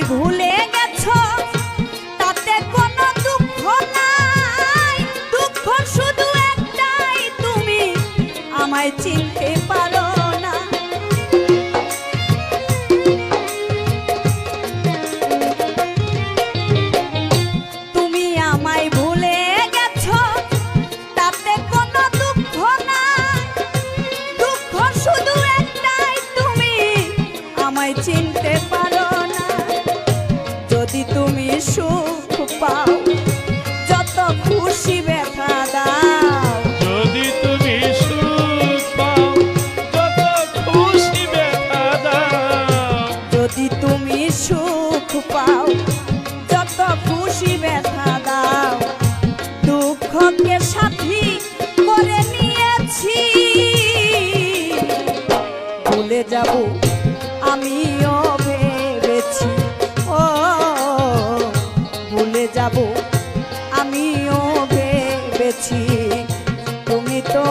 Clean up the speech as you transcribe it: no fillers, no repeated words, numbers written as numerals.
ভুলে গেছো তাতে কোনো দুঃখ নাই, দুঃখ শুধু একটাই তুমি আমায় চিনতে পারো না। তুমি আমায় ভুলে গেছো তাতে কোনো দুঃখ নাই, দুঃখ শুধু একটাই তুমি আমায় চিনতে পারো না। যদি তুমি সুখ পাও যত খুশি ব্যথা দাও, যদি তুমি সুখ পাও যত খুশি ব্যথা দাও, যদি তুমি সুখ পাও যত খুশি ব্যথা দাও, দুঃখকে সাথী করে নিয়েছি, ভুলে যাব আমিও ভেবেছি, ও ভুলে যাব আমিও ভেবেছি, তুমি তো